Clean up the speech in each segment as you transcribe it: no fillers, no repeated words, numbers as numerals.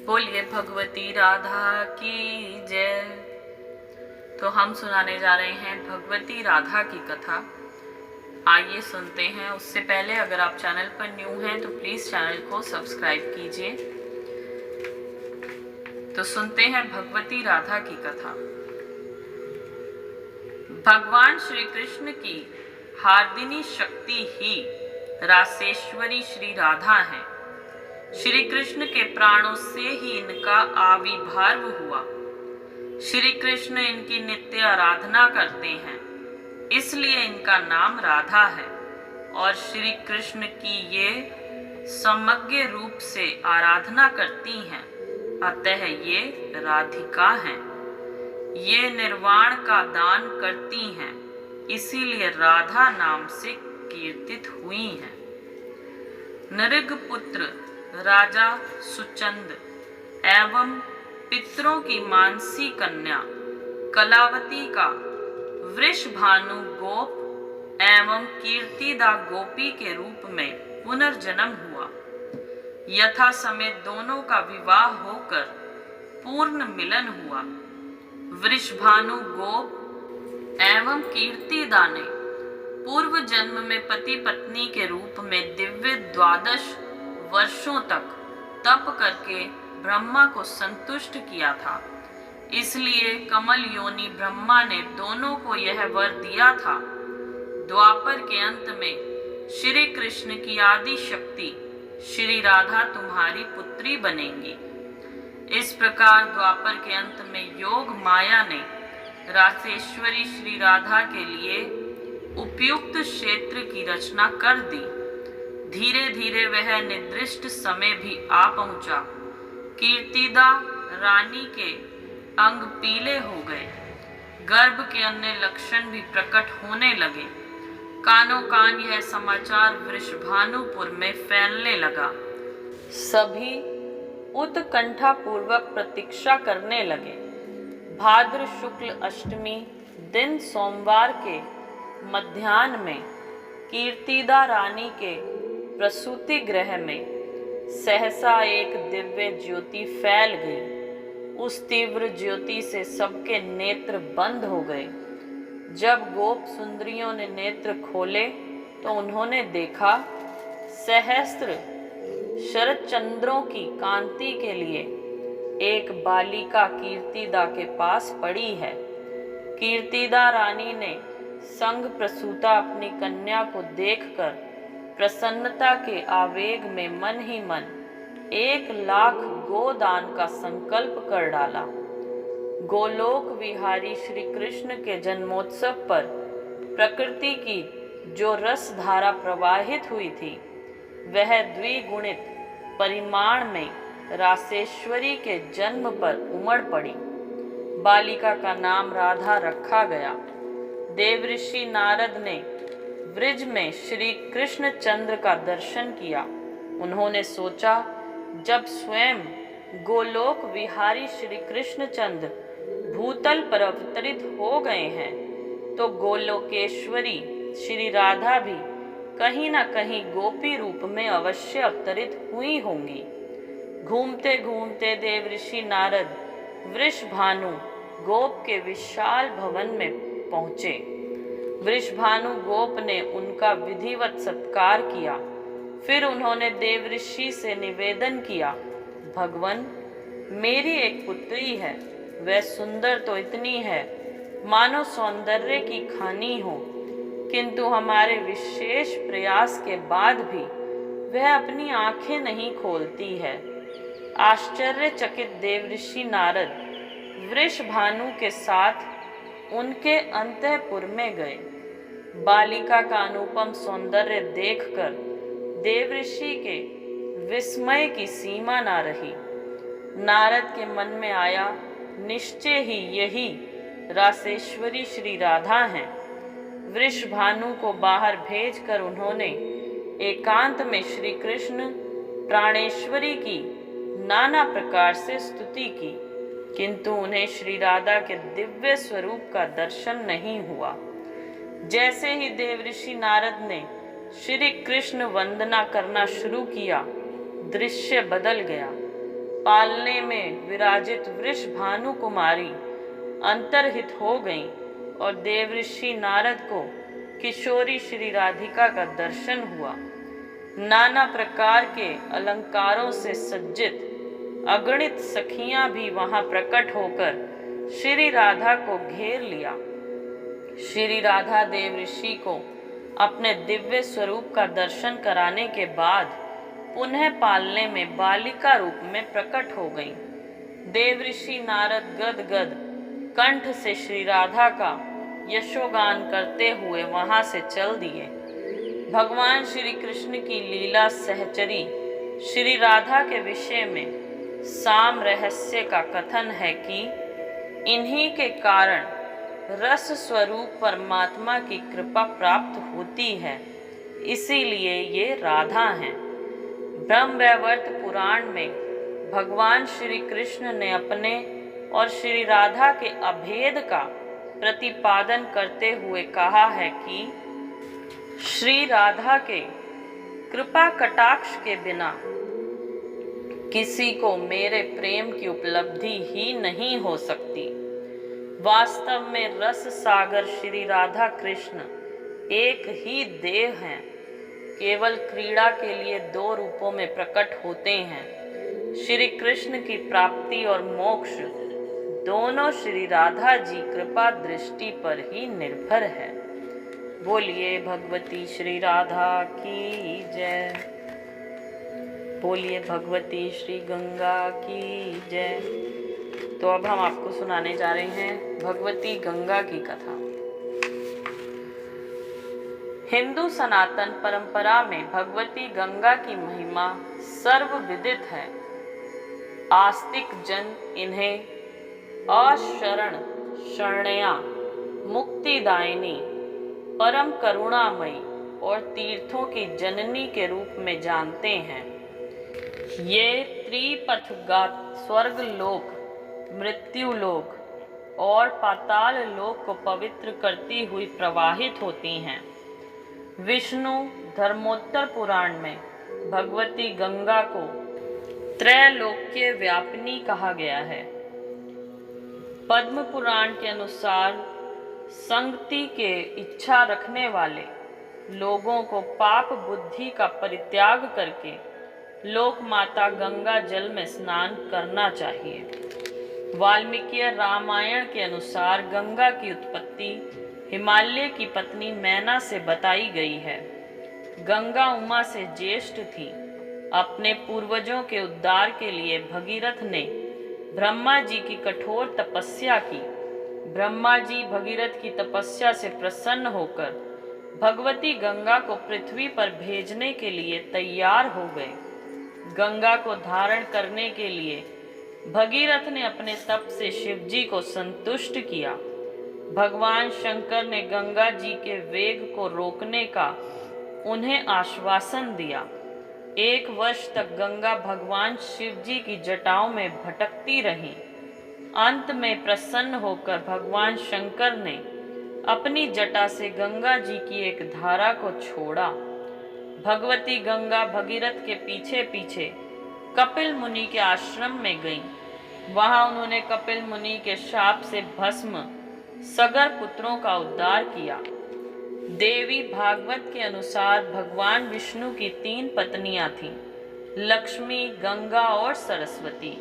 बोलिए भगवती राधा की जय। तो हम सुनाने जा रहे हैं भगवती राधा की कथा। आइए सुनते हैं। उससे पहले अगर आप चैनल पर न्यू हैं तो प्लीज चैनल को सब्सक्राइब कीजिए। तो सुनते हैं भगवती राधा की कथा। भगवान श्री कृष्ण की हार्दिनी शक्ति ही रासेश्वरी श्री राधा है। श्री कृष्ण के प्राणों से ही इनका आविर्भाव हुआ। श्री कृष्ण इनकी नित्य आराधना करते हैं, इसलिए इनका नाम राधा है। और श्री कृष्ण की ये समग्र रूप से आराधना करती हैं, अतः ये राधिका हैं। ये निर्वाण का दान करती हैं, इसीलिए राधा नाम से कीर्तित हुई हैं। नृग पुत्र राजा सुचंद एवं पितरों की मानसी कन्या कलावती का वृषभानु गोप एवं कीर्तिदा गोपी के रूप में पुनर्जन्म हुआ। यथा समय दोनों का विवाह होकर पूर्ण मिलन हुआ। वृषभानु गोप एवं कीर्तिदा ने पूर्व जन्म में पति पत्नी के रूप में दिव्य 12 वर्षों तक तप करके ब्रह्मा को संतुष्ट किया था। इसलिए कमल योनि ब्रह्मा ने दोनों को यह वर दिया था, द्वापर के अंत में श्री कृष्ण की आदि शक्ति श्री राधा तुम्हारी पुत्री बनेंगी। इस प्रकार द्वापर के अंत में योग माया ने रासेश्वरी श्री राधा के लिए उपयुक्त क्षेत्र की रचना कर दी। धीरे धीरे वह निर्दिष्ट समय भी आ पहुंचा। कीर्तिदा रानी के अंग पीले हो गए, गर्भ के अन्य लक्षण भी प्रकट होने लगे। कानों कान यह समाचार वृषभानुपुर में फैलने लगा। सभी उत्कंठा पूर्वक प्रतीक्षा करने लगे। भाद्र शुक्ल अष्टमी दिन सोमवार के मध्याह्न में कीर्तिदा रानी के प्रसूति गृह में सहसा एक दिव्य ज्योति फैल गई। उस तीव्र ज्योति से सबके नेत्र बंद हो गए। जब गोप सुंदरियों ने नेत्र खोले तो उन्होंने देखा सहस्त्र शरद चंद्रों की कांति के लिए एक बालिका कीर्तिदा के पास पड़ी है। कीर्तिदा रानी ने संग प्रसूता अपनी कन्या को देखकर प्रसन्नता के आवेग में मन ही मन 1,00,000 गोदान का संकल्प कर डाला। गोलोक विहारी श्री कृष्ण के जन्मोत्सव पर प्रकृति की जो रस धारा प्रवाहित हुई थी, वह द्विगुणित परिमाण में रासेश्वरी के जन्म पर उमड़ पड़ी। बालिका का नाम राधा रखा गया। देवऋषि नारद ने ब्रिज में श्री कृष्ण चंद्र का दर्शन किया। उन्होंने सोचा, जब स्वयं गोलोक विहारी श्री कृष्ण चंद्र भूतल पर अवतरित हो गए हैं, तो गोलोकेश्वरी श्री राधा भी कहीं न कहीं गोपी रूप में अवश्य अवतरित हुई होंगी। घूमते घूमते देवऋषि नारद वृषभानु गोप के विशाल भवन में पहुंचे। वृषभानु गोप ने उनका विधिवत सत्कार किया। फिर उन्होंने देवऋषि से निवेदन किया, भगवन, मेरी एक पुत्री है। वह सुंदर तो इतनी है मानो सौंदर्य की खानी हो, किंतु हमारे विशेष प्रयास के बाद भी वह अपनी आंखें नहीं खोलती है। आश्चर्यचकित देवऋषि नारद वृषभानु के साथ उनके अंतःपुर में गए। बालिका का अनुपम सौंदर्य देखकर देवऋषि के विस्मय की सीमा ना रही। नारद के मन में आया, निश्चय ही यही रासेश्वरी श्री राधा हैं। वृषभानु को बाहर भेजकर उन्होंने एकांत में श्री कृष्ण प्राणेश्वरी की नाना प्रकार से स्तुति की, किंतु उन्हें श्री राधा के दिव्य स्वरूप का दर्शन नहीं हुआ। जैसे ही देवऋषि नारद ने श्री कृष्ण वंदना करना शुरू किया, दृश्य बदल गया। पालने में विराजित वृषभानु कुमारी अंतर्हित हो गईं और देवऋषि नारद को किशोरी श्री राधिका का दर्शन हुआ। नाना प्रकार के अलंकारों से सज्जित अगणित सखियां भी वहां प्रकट होकर श्री राधा को घेर लिया। श्री राधा देवऋषि को अपने दिव्य स्वरूप का दर्शन कराने के बाद पुनः पालने में बालिका रूप में प्रकट हो गईं। देवऋषि नारद गदगद कंठ से श्री राधा का यशोगान करते हुए वहां से चल दिए। भगवान श्री कृष्ण की लीला सहचरी श्री राधा के विषय में साम रहस्य का कथन है कि इन्हीं के कारण रस स्वरूप परमात्मा की कृपा प्राप्त होती है, इसीलिए ये राधा हैं। ब्रह्मवैवर्त पुराण में भगवान श्री कृष्ण ने अपने और श्री राधा के अभेद का प्रतिपादन करते हुए कहा है कि श्री राधा के कृपा कटाक्ष के बिना किसी को मेरे प्रेम की उपलब्धि ही नहीं हो सकती। वास्तव में रस सागर श्री राधा कृष्ण एक ही देव हैं, केवल क्रीड़ा के लिए दो रूपों में प्रकट होते हैं। श्री कृष्ण की प्राप्ति और मोक्ष दोनों श्री राधा जी कृपा दृष्टि पर ही निर्भर है। बोलिए भगवती श्री राधा की जय। बोलिए भगवती श्री गंगा की जय। तो अब हम आपको सुनाने जा रहे हैं भगवती गंगा की कथा। हिंदू सनातन परंपरा में भगवती गंगा की महिमा सर्वविदित है। आस्तिक जन इन्हें अशरण शरण्या, मुक्तिदायिनी, परम करुणामयी और तीर्थों की जननी के रूप में जानते हैं। ये त्रिपथगात स्वर्ग लोक, मृत्यु लोक और पाताल लोक को पवित्र करती हुई प्रवाहित होती हैं। विष्णु धर्मोत्तर पुराण में भगवती गंगा को त्रैलोक्य व्यापिनी कहा गया है। पद्म पुराण के अनुसार संगति के इच्छा रखने वाले लोगों को पाप बुद्धि का परित्याग करके लोक माता गंगा जल में स्नान करना चाहिए। वाल्मीकि रामायण के अनुसार गंगा की उत्पत्ति हिमालय की पत्नी मैना से बताई गई है। गंगा उमा से ज्येष्ठ थी। अपने पूर्वजों के उद्धार के लिए भगीरथ ने ब्रह्मा जी की कठोर तपस्या की। ब्रह्मा जी भगीरथ की तपस्या से प्रसन्न होकर भगवती गंगा को पृथ्वी पर भेजने के लिए तैयार हो गए। गंगा को धारण करने के लिए भगीरथ ने अपने तप से शिव जी को संतुष्ट किया। भगवान शंकर ने गंगा जी के वेग को रोकने का उन्हें आश्वासन दिया। 1 वर्ष तक गंगा भगवान शिव जी की जटाओं में भटकती रही। अंत में प्रसन्न होकर भगवान शंकर ने अपनी जटा से गंगा जी की एक धारा को छोड़ा। भगवती गंगा भगीरथ के पीछे पीछे कपिल मुनि के आश्रम में गईं। वहां उन्होंने कपिल मुनि के शाप से भस्म सगर पुत्रों का उद्धार किया। देवी भागवत के अनुसार भगवान विष्णु की 3 पत्नियां थीं, लक्ष्मी, गंगा और सरस्वती।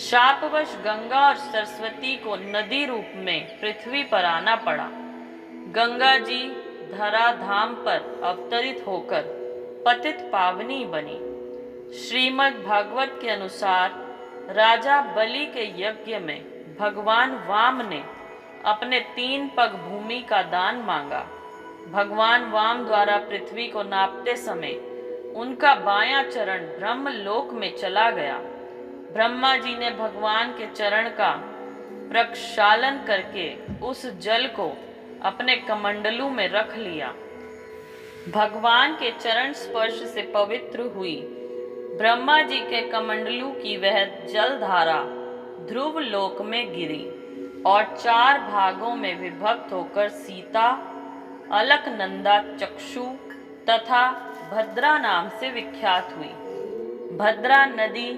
शापवश गंगा और सरस्वती को नदी रूप में पृथ्वी पर आना पड़ा। गंगा जी धराधाम पर अवतरित होकर पतित पावनी बनी। श्रीमद् भागवत के अनुसार राजा बलि के यज्ञ में भगवान वाम ने अपने 3 पग भूमि का दान मांगा। भगवान वाम द्वारा पृथ्वी को नापते समय उनका बायां चरण ब्रह्मलोक में चला गया। ब्रह्मा जी ने भगवान के चरण का प्रक्षालन करके उस जल को अपने कमंडलू में रख लिया। भगवान के चरण स्पर्श से पवित्र हुई ब्रह्मा जी के कमंडलू की वह जलधारा ध्रुव लोक में गिरी और 4 भागों में विभक्त होकर सीता, अलकनंदा, चक्षु तथा भद्रा नाम से विख्यात हुई। भद्रा नदी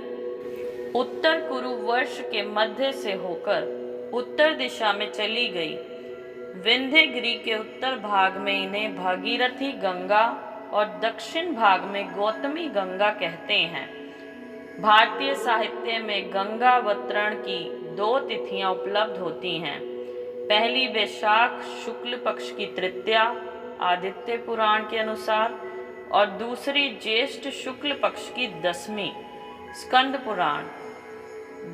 उत्तर कुरु वर्ष के मध्य से होकर उत्तर दिशा में चली गई। विंध्यगिरि के उत्तर भाग में इन्हें भागीरथी गंगा और दक्षिण भाग में गौतमी गंगा कहते हैं। भारतीय साहित्य में गंगावतरण की 2 तिथियां उपलब्ध होती हैं। पहली वैशाख शुक्ल पक्ष की तृतीया आदित्य पुराण के अनुसार और दूसरी ज्येष्ठ शुक्ल पक्ष की 10वीं स्कंद पुराण।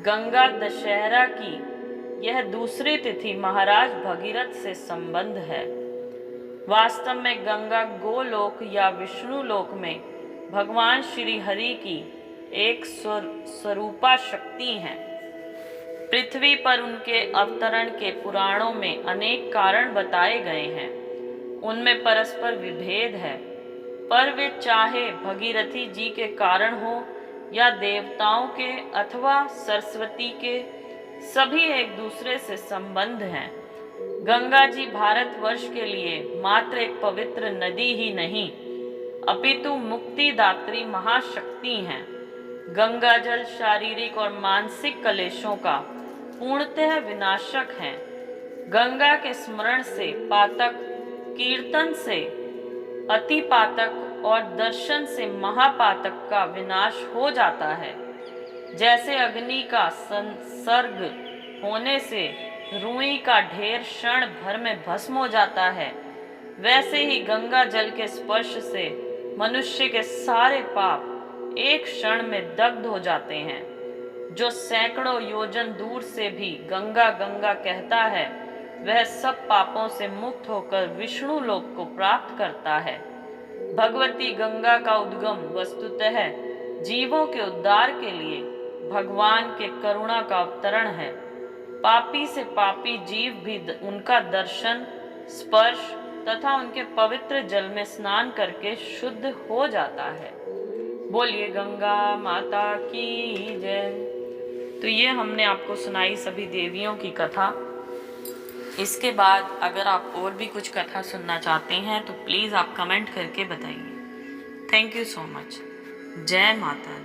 गंगा दशहरा की यह दूसरी तिथि महाराज भगीरथ से संबंध है। वास्तव में गंगा गोलोक या विष्णु लोक में भगवान श्री हरि की एक स्वरूपा शक्ति हैं। पृथ्वी पर उनके अवतरण के पुराणों में अनेक कारण बताए गए हैं। उनमें परस्पर विभेद है, पर वे चाहे भगीरथी जी के कारण हो या देवताओं के अथवा सरस्वती के, सभी एक दूसरे से संबंध हैं। गंगा जी भारतवर्ष के लिए मात्र एक पवित्र नदी ही नहीं, अपितु मुक्तिदात्री महाशक्ति हैं। गंगा जल शारीरिक और मानसिक कलेशों का पूर्णतः विनाशक है। गंगा के स्मरण से पातक, कीर्तन से अति पातक और दर्शन से महापातक का विनाश हो जाता है। जैसे अग्नि का संसर्ग होने से रुई का ढेर क्षण भर में भस्म हो जाता है, वैसे ही गंगा जल के स्पर्श से मनुष्य के सारे पाप एक क्षण में दग्ध हो जाते हैं। जो सैकड़ों योजन दूर से भी गंगा गंगा कहता है, वह सब पापों से मुक्त होकर विष्णु लोक को प्राप्त करता है। भगवती गंगा का उद्गम वस्तुतः जीवों के उद्धार के लिए भगवान के करुणा का अवतरण है। पापी से पापी जीव भी उनका दर्शन, स्पर्श तथा उनके पवित्र जल में स्नान करके शुद्ध हो जाता है। बोलिए गंगा माता की जय। तो ये हमने आपको सुनाई सभी देवियों की कथा। इसके बाद अगर आप और भी कुछ कथा सुनना चाहते हैं तो प्लीज़ आप कमेंट करके बताइए। Thank you so much. जय माता।